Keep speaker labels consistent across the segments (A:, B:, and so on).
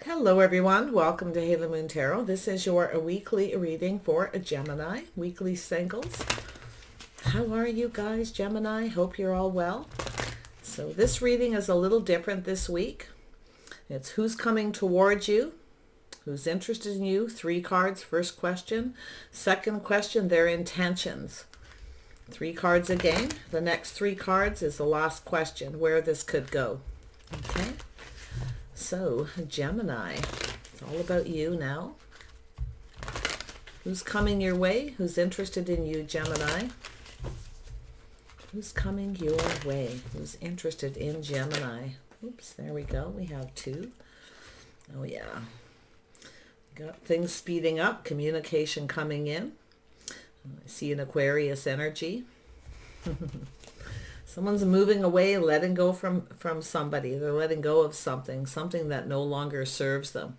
A: Hello everyone, welcome to Halo Moon Tarot. This is your weekly reading for a Gemini, weekly singles. How are you guys, Gemini? Hope you're all well. So this reading is a little different this week. It's who's coming towards you, who's interested in you, 3 cards, first question. Second question, their intentions. 3 cards again. The next 3 cards is the last question, where this could go. Okay. So, Gemini, it's all about you now. Who's coming your way? Who's interested in you, Gemini? Who's coming your way? Who's interested in Gemini? Oops, there we go. We have 2. Oh, yeah. Got things speeding up, communication coming in. I see an Aquarius energy. Someone's moving away, letting go from somebody. They're letting go of something that no longer serves them.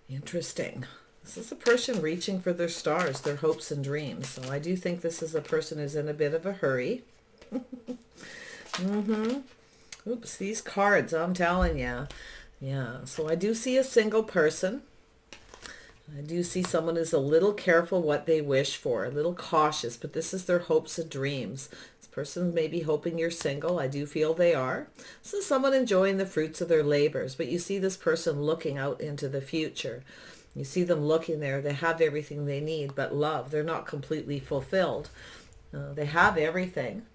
A: Interesting. This is a person reaching for their stars, their hopes and dreams. So I do think this is a person who's in a bit of a hurry. Oops, these cards, I'm telling you. Yeah, so I do see a single person. I do see someone who's a little careful what they wish for, a little cautious, but this is their hopes and dreams. Person may be hoping you're single. I do feel they are. This is someone enjoying the fruits of their labors, but you see this person looking out into the future. You see them looking there. They have everything they need, but love. They're not completely fulfilled. They have everything.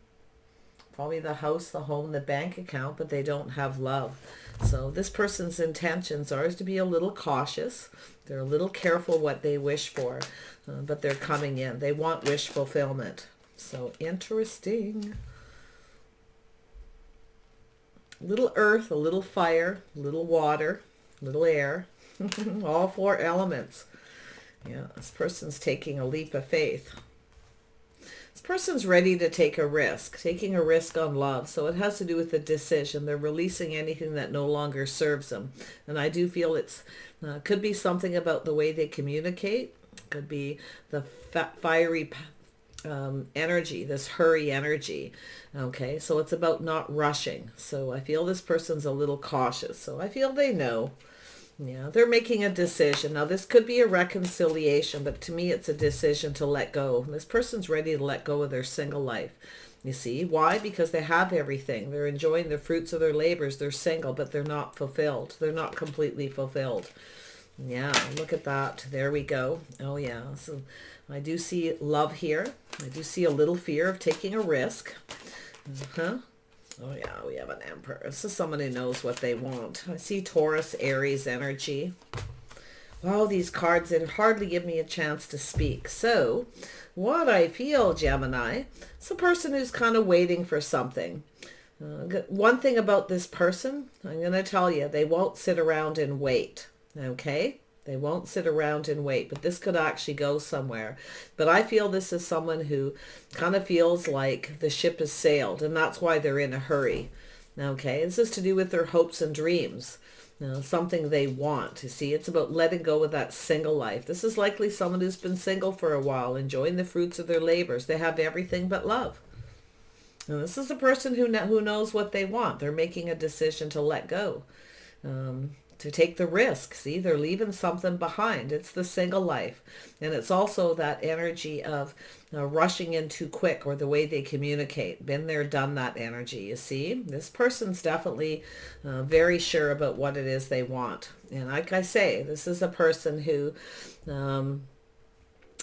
A: Probably the house, the home, the bank account, but they don't have love. So this person's intentions are to be a little cautious. They're a little careful what they wish for, but they're coming in. They want wish fulfillment. So interesting. A little earth, a little fire, a little water, a little air. All 4 elements. Yeah, this person's taking a leap of faith. This person's ready to take a risk, taking a risk on love. So it has to do with the decision. They're releasing anything that no longer serves them. And I do feel it's could be something about the way they communicate. Could be the fiery energy, this hurry energy. Okay, so it's about not rushing. So I feel this person's a little cautious. So I feel they know. Yeah, they're making a decision. Now this could be a reconciliation, but to me it's a decision to let go. This person's ready to let go of their single life. You see, why? Because they have everything. They're enjoying the fruits of their labors. They're single, but they're not fulfilled. They're not completely fulfilled. Yeah, look at that. There we go. Oh yeah, so I do see love here. I do see a little fear of taking a risk. Oh yeah, we have an Emperor. This is someone who knows what they want. I see Taurus, Aries energy. Wow, these cards, they hardly give me a chance to speak. So what I feel, Gemini, it's a person who's kind of waiting for something. One thing about this person, I'm going to tell you, they won't sit around and wait. Okay? They won't sit around and wait, but this could actually go somewhere. But I feel this is someone who kind of feels like the ship has sailed, and that's why they're in a hurry. Okay, this is to do with their hopes and dreams, something they want. You see, it's about letting go of that single life. This is likely someone who's been single for a while, enjoying the fruits of their labors. They have everything but love. And this is a person who knows what they want. They're making a decision to let go. To take the risk. See, they're leaving something behind. It's the single life. And it's also that energy of rushing in too quick, or the way they communicate. Been there, done that energy, you see. This person's definitely very sure about what it is they want. And like I say, this is a person who...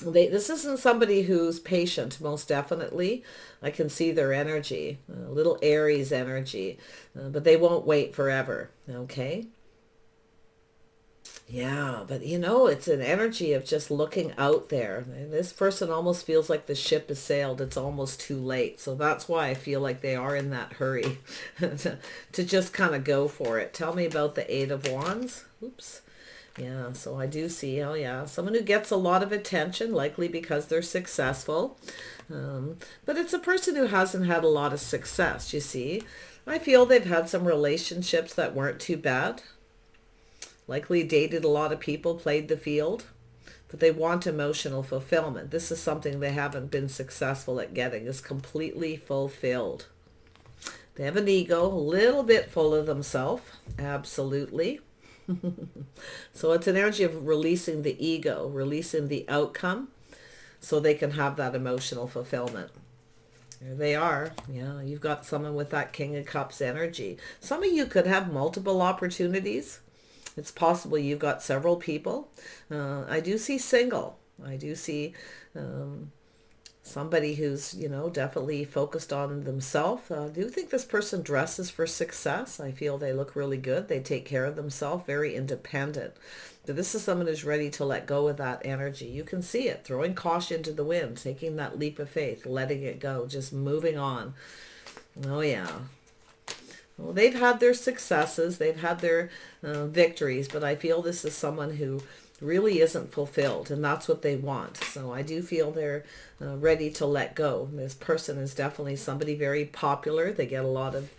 A: this isn't somebody who's patient, most definitely. I can see their energy, a little Aries energy, but they won't wait forever, okay? Yeah, but you know, it's an energy of just looking out there. And this person almost feels like the ship has sailed. It's almost too late. So that's why I feel like they are in that hurry to just kind of go for it. Tell me about the 8 of Wands. Oops. Yeah, so I do see, oh yeah, someone who gets a lot of attention, likely because they're successful. But it's a person who hasn't had a lot of success, you see. I feel they've had some relationships that weren't too bad. Likely dated a lot of people, played the field, but they want emotional fulfillment. This is something they haven't been successful at getting, is completely fulfilled. They have an ego, a little bit full of themselves, absolutely. So it's an energy of releasing the ego, releasing the outcome, so they can have that emotional fulfillment. There they are. Yeah, you've got someone with that King of Cups energy. Some of you could have multiple opportunities. It's possible you've got several people. I do see single. I do see somebody who's, definitely focused on themselves. I do think this person dresses for success. I feel they look really good. They take care of themselves, very independent. But this is someone who's ready to let go of that energy. You can see it, throwing caution to the wind, taking that leap of faith, letting it go, just moving on. Oh, yeah. Well, they've had their successes, they've had their victories, but I feel this is someone who really isn't fulfilled, and that's what they want. So I do feel they're ready to let go. This person is definitely somebody very popular. They get a lot of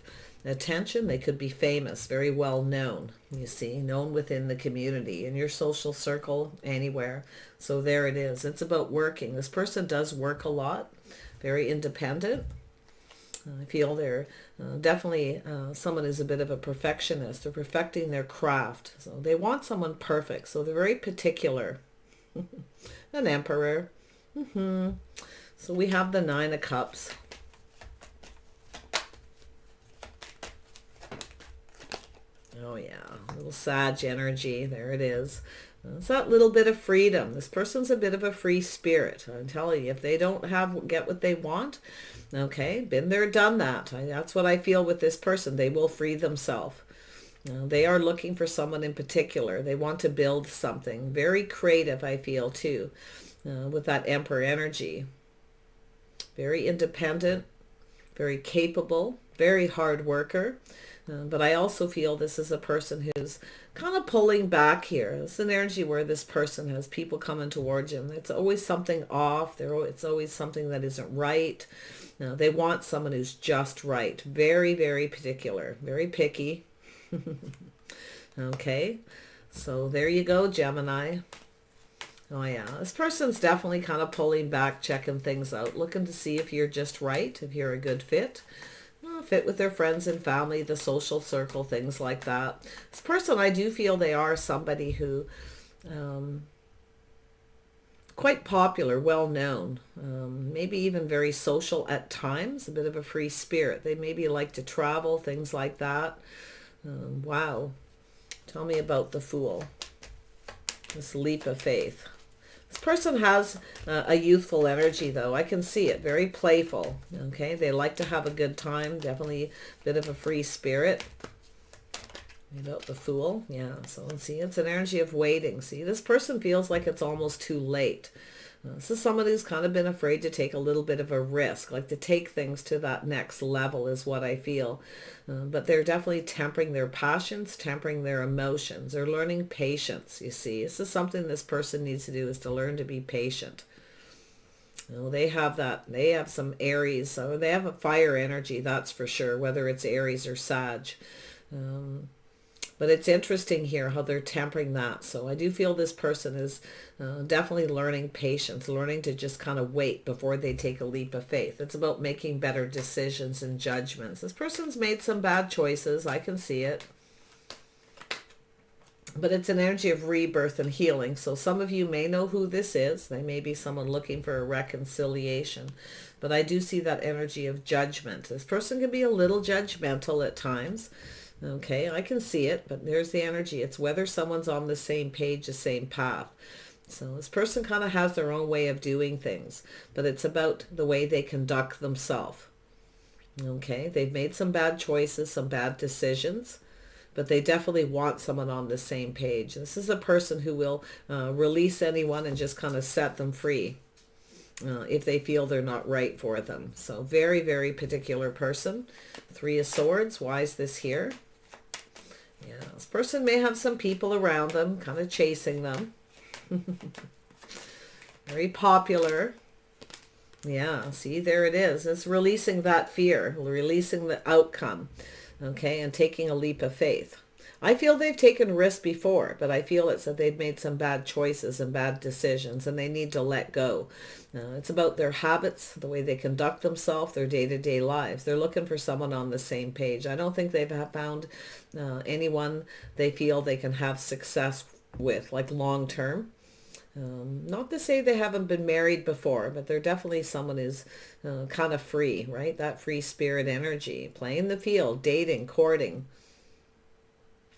A: attention. They could be famous, very well known, you see, known within the community, in your social circle, anywhere. So there it is. It's about working. This person does work a lot, very independent. I feel they're definitely someone who's a bit of a perfectionist. They're perfecting their craft. So they want someone perfect. So they're very particular. An emperor. So we have the Nine of Cups. Oh yeah, a little Sag energy. There it is. It's that little bit of freedom. This person's a bit of a free spirit. I'm telling you, if they don't get what they want, okay, been there, done that. That's what I feel with this person. They will free themselves. They are looking for someone in particular. They want to build something. Very creative, I feel, too, with that Emperor energy. Very independent, very capable, very hard worker. But I also feel this is a person who's kind of pulling back here. It's an energy where this person has people coming towards him. It's always something off. It's always something that isn't right. They want someone who's just right. Very, very particular. Very picky. Okay. So there you go, Gemini. Oh yeah. This person's definitely kind of pulling back, checking things out, looking to see if you're just right, if you're a good fit. Fit with their friends and family, the social circle, things like that. This person, I do feel they are somebody who quite popular, well known, maybe even very social at times, a bit of a free spirit. They maybe like to travel, things like that. Wow. Tell me about the Fool. This leap of faith. This person has a youthful energy, though. I can see it. Very playful. Okay, they like to have a good time. Definitely a bit of a free spirit. About the Fool. Yeah, so let's see. It's an energy of waiting. See, this person feels like it's almost too late. This is someone who's kind of been afraid to take a little bit of a risk, like to take things to that next level is what I feel. But they're definitely tempering their passions, tempering their emotions. They're learning patience, you see. This is something this person needs to do, is to learn to be patient. They have that. They have some Aries, so they have a fire energy, that's for sure, whether it's Aries or Sag. But it's interesting here how they're tempering that. So I do feel this person is definitely learning patience, learning to just kind of wait before they take a leap of faith. It's about making better decisions and judgments. This person's made some bad choices. I can see it. But it's an energy of rebirth and healing. So some of you may know who this is. They may be someone looking for a reconciliation. But I do see that energy of judgment. This person can be a little judgmental at times. Okay, I can see it, but there's the energy. It's whether someone's on the same page, the same path. So this person kind of has their own way of doing things, but it's about the way they conduct themselves. Okay, they've made some bad choices, some bad decisions, but they definitely want someone on the same page. This is a person who will release anyone and just kind of set them free if they feel they're not right for them. So very, very particular person. Three of Swords. Why is this here? Yeah, this person may have some people around them, kind of chasing them. Very popular. Yeah, see, there it is. It's releasing that fear, releasing the outcome, okay, and taking a leap of faith. I feel they've taken risks before, but I feel it's that they've made some bad choices and bad decisions, and they need to let go. It's about their habits, the way they conduct themselves, their day-to-day lives. They're looking for someone on the same page. I don't think they've found anyone they feel they can have success with, like long term. Not to say they haven't been married before, but they're definitely someone who's kind of free, right? That free spirit energy, playing the field, dating, courting.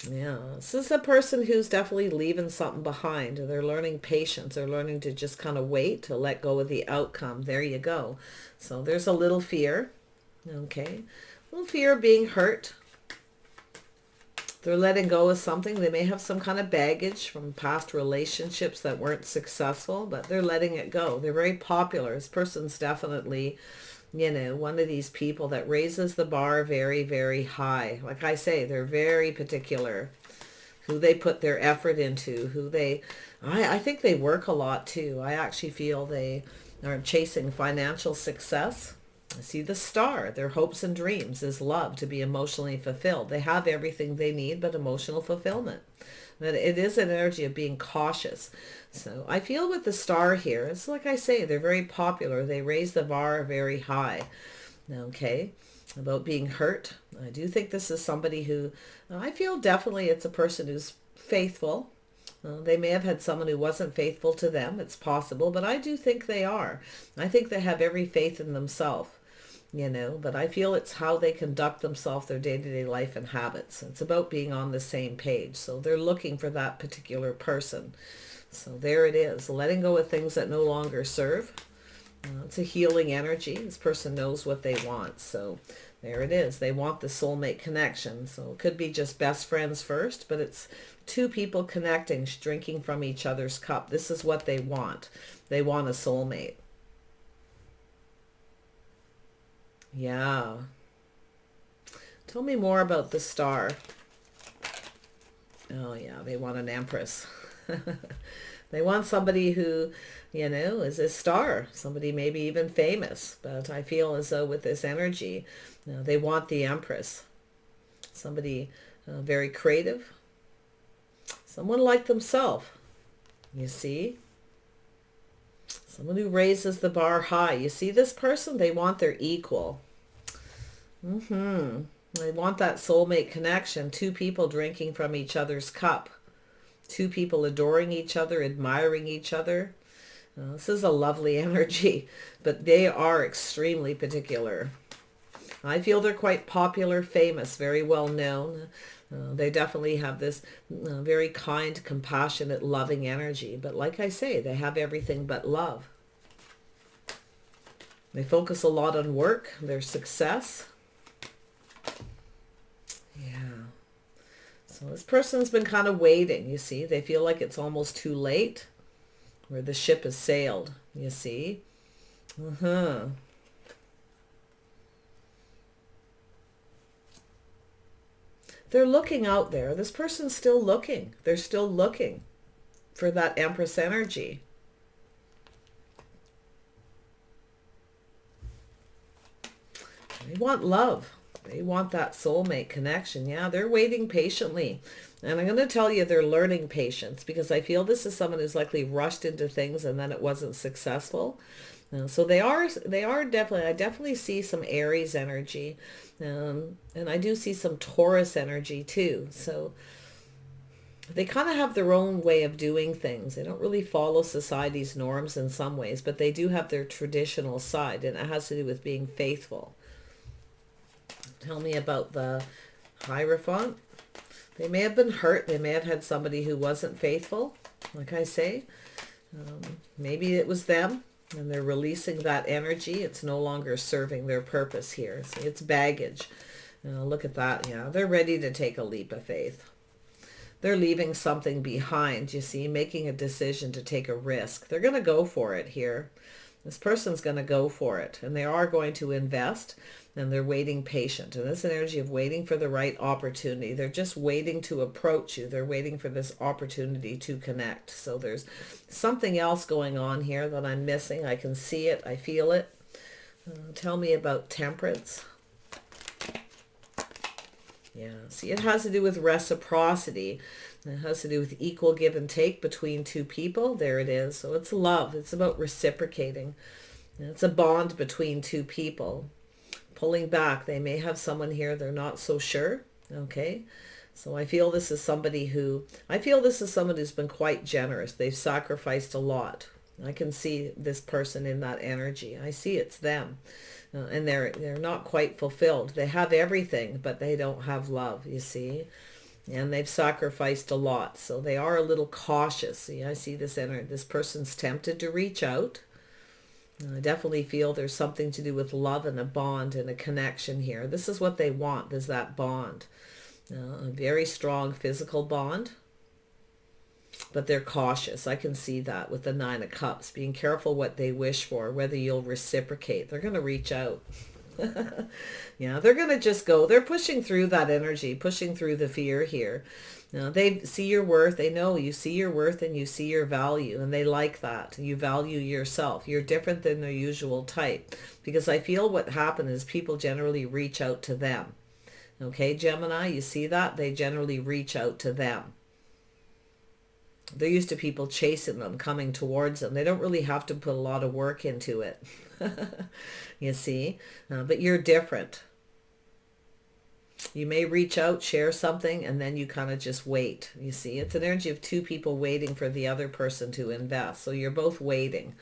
A: Yeah, this is a person who's definitely leaving something behind. They're learning patience. They're learning to just kind of wait, to let go of the outcome. There you go. So there's a little fear. Okay. A little fear of being hurt. They're letting go of something. They may have some kind of baggage from past relationships that weren't successful, but they're letting it go. They're very popular. This person's definitely, one of these people that raises the bar very, very high. Like I say, they're very particular who they put their effort into, I think they work a lot too. I actually feel they are chasing financial success. I see the star. Their hopes and dreams is love, to be emotionally fulfilled. They have everything they need, but emotional fulfillment. That it is an energy of being cautious. So I feel with the star here, it's like I say, they're very popular. They raise the bar very high. Okay. About being hurt. I do think this is somebody who, I feel definitely it's a person who's faithful. They may have had someone who wasn't faithful to them. It's possible, but I do think they are. I think they have every faith in themselves. But I feel it's how they conduct themselves, their day-to-day life and habits. It's about being on the same page. So they're looking for that particular person. So there it is, letting go of things that no longer serve. It's a healing energy. This person knows what they want. So there it is. They want the soulmate connection. So it could be just best friends first, but it's two people connecting, drinking from each other's cup. This is what they want. They want a soulmate. Yeah. Tell me more about the star. Oh yeah, they want an empress. They want somebody who, is a star. Somebody maybe even famous. But I feel as though with this energy, they want the empress. Somebody very creative. Someone like themselves. You see? Someone who raises the bar high. You see this person? They want their equal. They want that soulmate connection. Two people drinking from each other's cup. Two people adoring each other, admiring each other. This is a lovely energy, but they are extremely particular. I feel they're quite popular, famous, very well known. They definitely have this very kind, compassionate, loving energy. But like I say, they have everything but love. They focus a lot on work, their success. Yeah. So this person's been kind of waiting, you see. They feel like it's almost too late, where the ship has sailed, you see. They're looking out there. This person's still looking. They're still looking for that Empress energy. They want love. They want that soulmate connection. Yeah, they're waiting patiently. And I'm going to tell you they're learning patience, because I feel this is someone who's likely rushed into things and then it wasn't successful. So they are definitely, I definitely see some Aries energy. And I do see some Taurus energy too. So they kind of have their own way of doing things. They don't really follow society's norms in some ways, but they do have their traditional side, and it has to do with being faithful. Tell me about the Hierophant. They may have been hurt. They may have had somebody who wasn't faithful, like I say. Maybe it was them, and they're releasing that energy. It's no longer serving their purpose here. See, it's baggage. Look at that. Yeah, they're ready to take a leap of faith. They're leaving something behind, you see, making a decision to take a risk. They're going to go for it here. This person's going to go for it, and they are going to invest, and they're waiting patient. And this energy of waiting for the right opportunity. They're just waiting to approach you. They're waiting for this opportunity to connect. So there's something else going on here that I'm missing. I can see it. I feel it. Tell me about Temperance. Yeah, see, it has to do with reciprocity. It has to do with equal give and take between two people. There it is. So it's love. It's about reciprocating. It's a bond between two people. Pulling back. They may have someone here they're not so sure. Okay. So I feel this is somebody who's been quite generous. They've sacrificed a lot. I can see this person in that energy. I see it's them. And they're not quite fulfilled. They have everything, but they don't have love, you see. And they've sacrificed a lot. So they are a little cautious. See, I see this person's tempted to reach out. I definitely feel there's something to do with love and a bond and a connection here. This is what they want, is that bond. A very strong physical bond. But they're cautious. I can see that with the Nine of Cups. Being careful what they wish for, whether you'll reciprocate. They're going to reach out. Yeah, they're going to just go. They're pushing through that energy, pushing through the fear here. They see your worth. They know you see your worth and you see your value. And they like that. You value yourself. You're different than their usual type. Because I feel what happens is people generally reach out to them. Okay, Gemini, you see that? They generally reach out to them. They're used to people chasing them, coming towards them. They don't really have to put a lot of work into it. You see? But you're different. You may reach out, share something, and then you kind of just wait. You see? It's an energy of two people waiting for the other person to invest. So you're both waiting.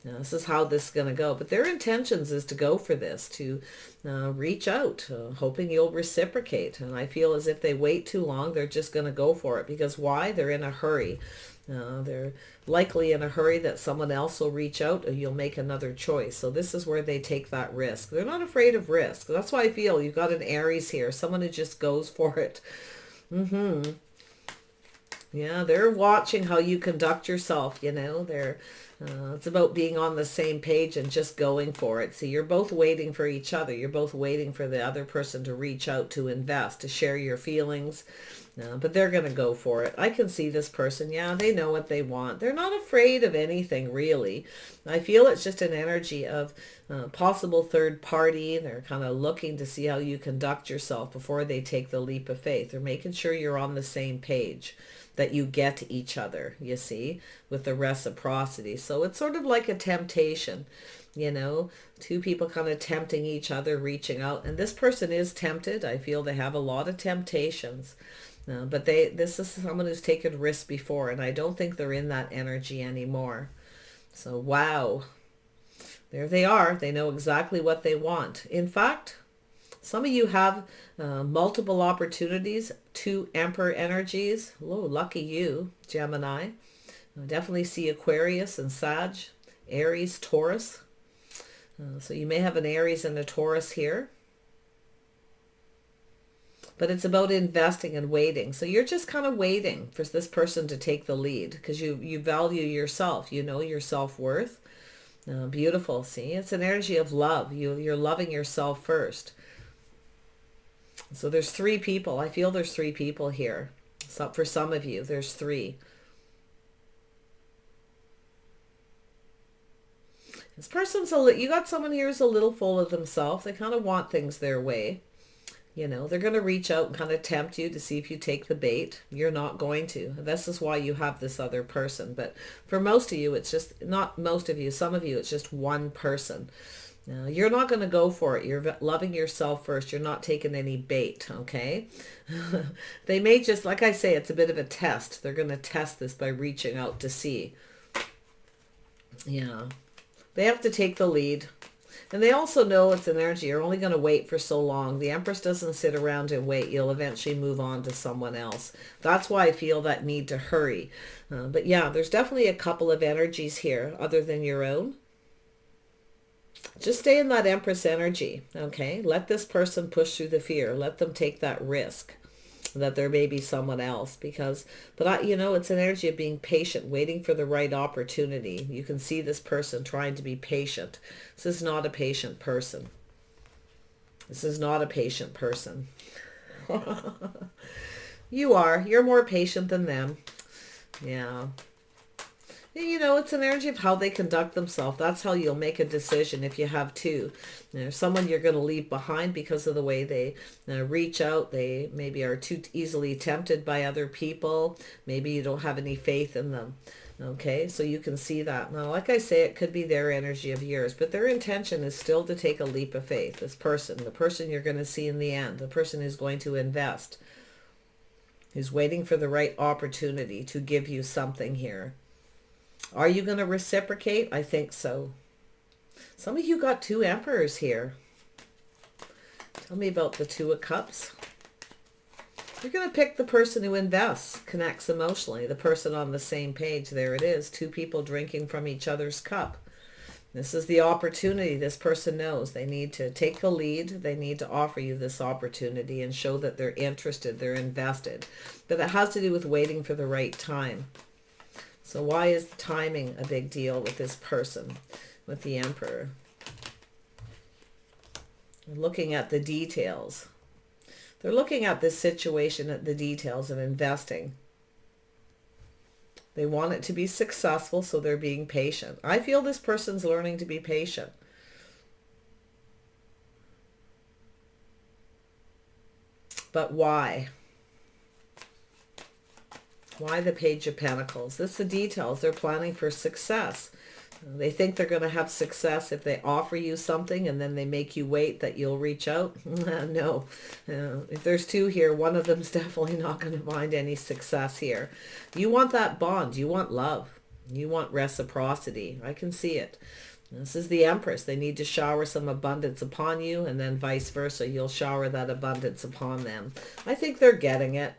A: Now, this is how this is going to go. But their intentions is to go for this, to reach out, hoping you'll reciprocate. And I feel as if they wait too long, they're just going to go for it. Because why? They're in a hurry. They're likely in a hurry that someone else will reach out or you'll make another choice. So this is where they take that risk. They're not afraid of risk. That's why I feel you've got an Aries here, someone who just goes for it. Yeah, they're watching how you conduct yourself, you know. It's about being on the same page and just going for it. See, you're both waiting for each other. You're both waiting for the other person to reach out, to invest, to share your feelings. But they're going to go for it. I can see this person. Yeah, they know what they want. They're not afraid of anything, really. I feel it's just an energy of possible third party. They're kind of looking to see how you conduct yourself before they take the leap of faith. They're making sure you're on the same page, that you get each other, you see, with the reciprocity. So it's sort of like a temptation, you know, two people kind of tempting each other, reaching out. And this person is tempted. I feel they have a lot of temptations. But this is someone who's taken risks before, and I don't think they're in that energy anymore. So, wow. There they are. They know exactly what they want. In fact, some of you have multiple opportunities, 2 Emperor energies. Oh, lucky you, Gemini. I definitely see Aquarius and Sag, Aries, Taurus. So you may have an Aries and a Taurus here. But it's about investing and waiting. So you're just kind of waiting for this person to take the lead because you value yourself. You know your self-worth. Beautiful. See, it's an energy of love. You're loving yourself first. So there's 3 people. I feel there's 3 people here. So for some of you, there's 3. This person's you got someone here who's a little full of themselves. They kind of want things their way. You know, they're going to reach out and kind of tempt you to see if you take the bait. You're not going to. This is why you have this other person. But for most of you, it's just, not most of you, some of you, it's just one person. You're not going to go for it. You're loving yourself first. You're not taking any bait, okay? They may just, like I say, it's a bit of a test. They're going to test this by reaching out to see. Yeah. They have to take the lead. And they also know it's an energy. You're only going to wait for so long. The Empress doesn't sit around and wait. You'll eventually move on to someone else. That's why I feel that need to hurry. But yeah, there's definitely a couple of energies here other than your own. Just stay in that Empress energy, okay? Let this person push through the fear. Let them take that risk that there may be someone else. You know, it's an energy of being patient, waiting for the right opportunity. You can see this person trying to be patient. This is not a patient person. This is not a patient person. You are. You're more patient than them. Yeah. You know, it's an energy of how they conduct themselves. That's how you'll make a decision if you have two. There's someone you're going to leave behind because of the way they reach out. They maybe are too easily tempted by other people. Maybe you don't have any faith in them. Okay, so you can see that. Now, like I say, it could be their energy of yours, but their intention is still to take a leap of faith. This person, the person you're going to see in the end, the person who's going to invest, who's waiting for the right opportunity to give you something here. Are you going to reciprocate? I think so. Some of you got two emperors here. Tell me about the Two of Cups. You're going to pick the person who invests, connects emotionally, the person on the same page. There it is, two people drinking from each other's cup. This is the opportunity. This person knows they need to take the lead. They need to offer you this opportunity and show that they're interested, they're invested. But it has to do with waiting for the right time. So why is timing a big deal with this person, with the Emperor? They're looking at the details. They're looking at this situation, at the details of investing. They want it to be successful, so they're being patient. I feel this person's learning to be patient. But why? Why the Page of Pentacles? This is the details. They're planning for success. They think they're going to have success if they offer you something and then they make you wait that you'll reach out. No. If there's two here, one of them's definitely not going to find any success here. You want that bond. You want love. You want reciprocity. I can see it. This is the Empress. They need to shower some abundance upon you, and then vice versa. You'll shower that abundance upon them. I think they're getting it.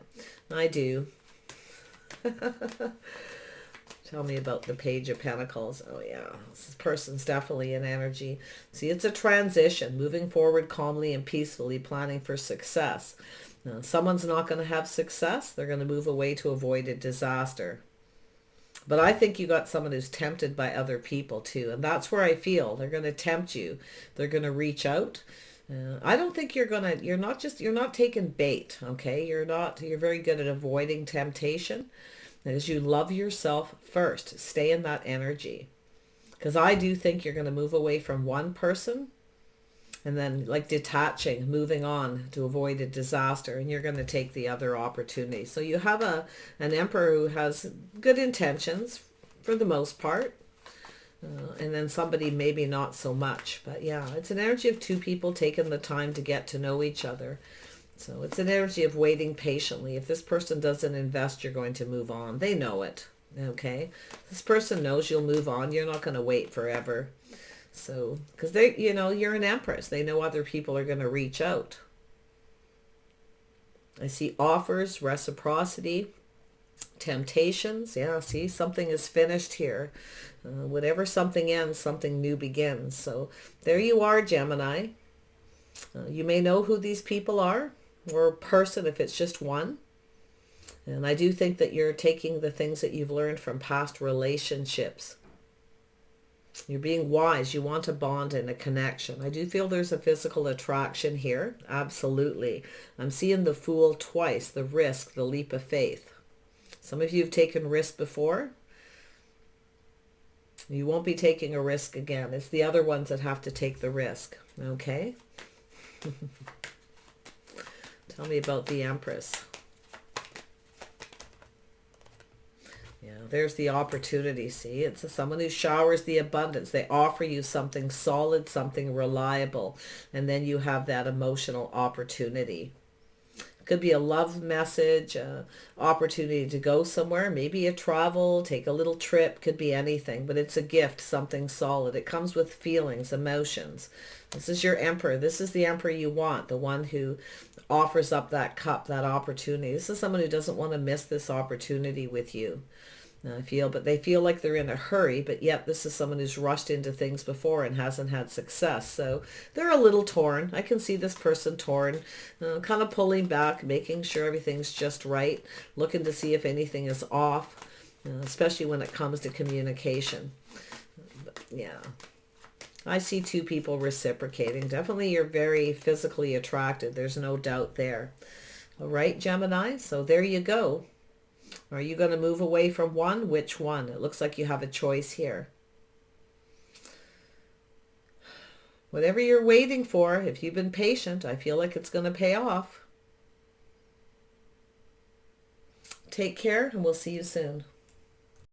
A: I do. Tell me about the Page of Pentacles. Oh yeah, this person's definitely in energy. See, it's a transition, moving forward calmly and peacefully, planning for success. Now, someone's not going to have success. They're going to move away to avoid a disaster. But I think you got someone who's tempted by other people too. And that's where I feel they're going to tempt you. They're going to reach out. I don't think you're not taking bait. Okay. You're very good at avoiding temptation. As you love yourself first, stay in that energy. Because I do think you're going to move away from one person and then like detaching, moving on to avoid a disaster, and you're going to take the other opportunity. So you have an Emperor who has good intentions for the most part, and then somebody maybe not so much. But yeah, it's an energy of two people taking the time to get to know each other. So it's an energy of waiting patiently. If this person doesn't invest, you're going to move on. They know it, okay? This person knows you'll move on. You're not going to wait forever. So, because you're an Empress. They know other people are going to reach out. I see offers, reciprocity, temptations. Yeah, see, something is finished here. Whatever something ends, something new begins. So there you are, Gemini. You may know who these people are, or person if it's just one. And I do think that you're taking the things that you've learned from past relationships. You're being wise. You want a bond and a connection. I do feel there's a physical attraction here. Absolutely. I'm seeing the Fool twice, the risk, the leap of faith. Some of you have taken risk before. You won't be taking a risk again. It's the other ones that have to take the risk. Okay? Tell me about the Empress. Yeah, there's the opportunity. See, it's someone who showers the abundance. They offer you something solid, something reliable, and then you have that emotional opportunity. It could be a love message, opportunity to go somewhere, maybe a travel, take a little trip, could be anything, but it's a gift, something solid. It comes with feelings, emotions. This is your Emperor. This is the Emperor you want, the one who offers up that cup, that opportunity. This is someone who doesn't want to miss this opportunity with you. But they feel like they're in a hurry, but yet this is someone who's rushed into things before and hasn't had success. So they're a little torn. I can see this person torn, kind of pulling back, making sure everything's just right, looking to see if anything is off, especially when it comes to communication. But, yeah. I see two people reciprocating. Definitely you're very physically attracted. There's no doubt there. All right, Gemini. So there you go. Are you going to move away from one? Which one? It looks like you have a choice here. Whatever you're waiting for, if you've been patient, I feel like it's going to pay off. Take care, and we'll see you soon.